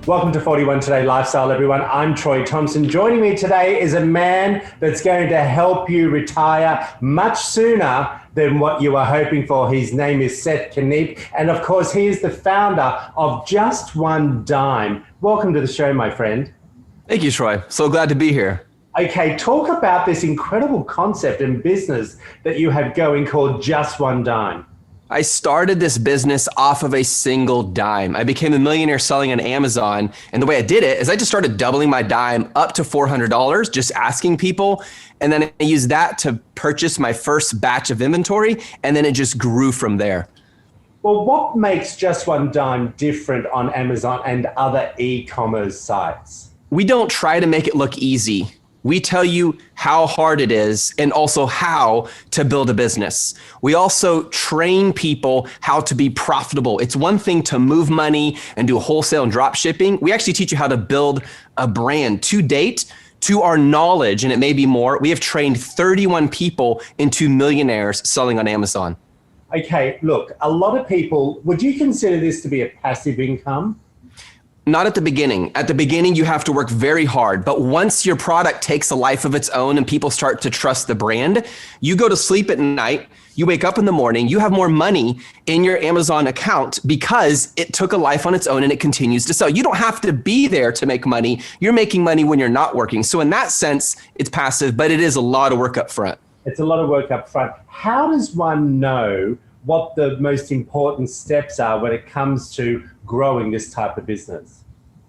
Welcome to 41Today Lifestyle, everyone. I'm Troy Thompson. Joining me today is a man that's going to help you retire much sooner than what you are hoping for. His name is Seth Kniep, and of course, he is the founder of Just One Dime. Welcome to the show, my friend. Thank you, Troy. So glad to be here. Okay, talk about this incredible concept and business that you have going called Just One Dime. I started this business off of a single dime. I became a millionaire selling on Amazon. And the way I did it is I just started doubling my dime up to $400, just asking people. And then I used that to purchase my first batch of inventory. And then it just grew from there. Well, what makes Just One Dime different on Amazon and other e-commerce sites? We don't try to make it look easy. We tell you how hard it is and also how to build a business. We also train people how to be profitable. It's one thing to move money and do wholesale and drop shipping. We actually teach you how to build a brand. To date, to our knowledge, and it may be more, we have trained 31 people into millionaires selling on Amazon. Okay, look, a lot of people, would you consider this to be a passive income? Not at the beginning. At the beginning, you have to work very hard. But once your product takes a life of its own and people start to trust the brand, you go to sleep at night, you wake up in the morning, you have more money in your Amazon account because it took a life on its own and it continues to sell. You don't have to be there to make money. You're making money when you're not working. So in that sense, it's passive, but it is a lot of work up front. It's a lot of work up front. How does one know what the most important steps are when it comes to growing this type of business?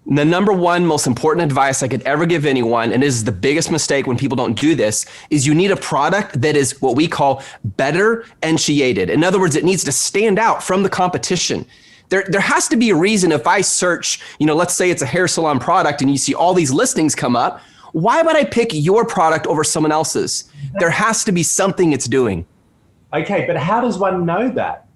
The number one most important advice I could ever give anyone, and this is the biggest mistake when people don't do this, is you need a product that is what we call better enchiated. In other words, it needs to stand out from the competition. There has to be a reason if I search, let's say it's a hair salon product and you see all these listings come up, why would I pick your product over someone else's? There has to be something it's doing. Okay, but how does one know that?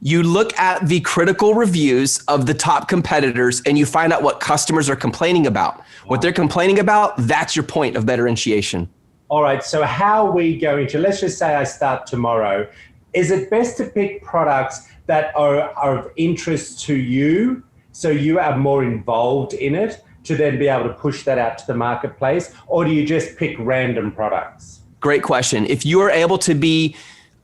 You look at the critical reviews of the top competitors and you find out what customers are complaining about. What they're complaining about, that's your point of differentiation. All right, so how are we going to, let's just say I start tomorrow. Is it best to pick products that are of interest to you so you are more involved in it to then be able to push that out to the marketplace? Or do you just pick random products? Great question. If you are able to be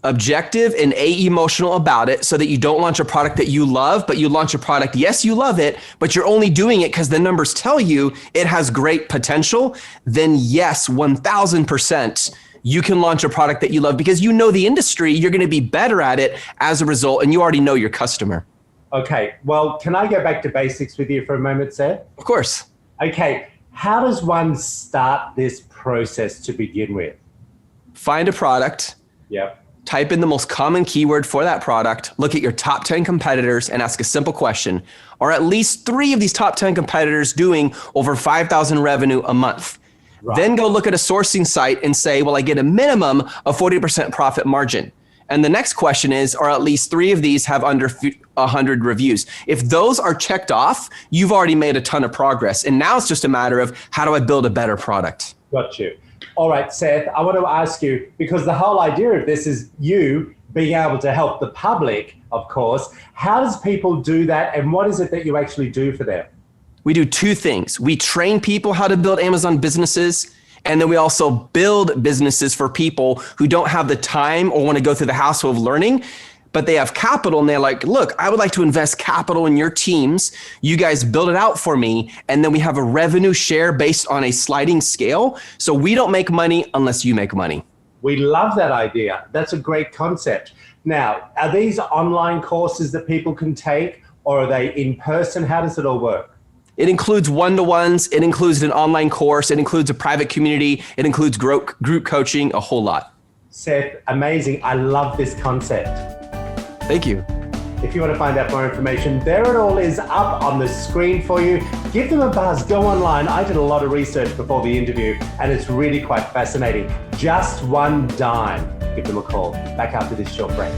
objective and emotional about it so that you don't launch a product that you love, but you launch a product, yes, you love it, but you're only doing it because the numbers tell you it has great potential, then yes, 1000%, you can launch a product that you love because you know the industry, you're going to be better at it as a result, and you already know your customer. Okay, well, can I go back to basics with you for a moment, Seth? Of course. Okay, how does one start this process to begin with? Find a product. Yep. Type in the most common keyword for that product, look at your top 10 competitors and ask a simple question. Are at least 3 of these top 10 competitors doing over 5,000 revenue a month? Right. Then go look at a sourcing site and say, well, I get a minimum of 40% profit margin. And the next question is, are at least 3 of these have under 100 reviews? If those are checked off, you've already made a ton of progress. And now it's just a matter of how do I build a better product? Got you. All right, Seth, I want to ask you, because the whole idea of this is you being able to help the public, of course. How does people do that, and what is it that you actually do for them? We do 2 things. We train people how to build Amazon businesses, and then we also build businesses for people who don't have the time or want to go through the hassle of learning, but they have capital and they're like, look, I would like to invest capital in your teams. You guys build it out for me. And then we have a revenue share based on a sliding scale. So we don't make money unless you make money. We love that idea. That's a great concept. Now, are these online courses that people can take, or are they in person? How does it all work? It includes one-to-ones. It includes an online course. It includes a private community. It includes group coaching, a whole lot. Seth, amazing. I love this concept. Thank you. If you want to find out more information, there it all is up on the screen for you. Give them a buzz, go online. I did a lot of research before the interview and it's really quite fascinating. Just One Dime. Give them a call. Back after this short break.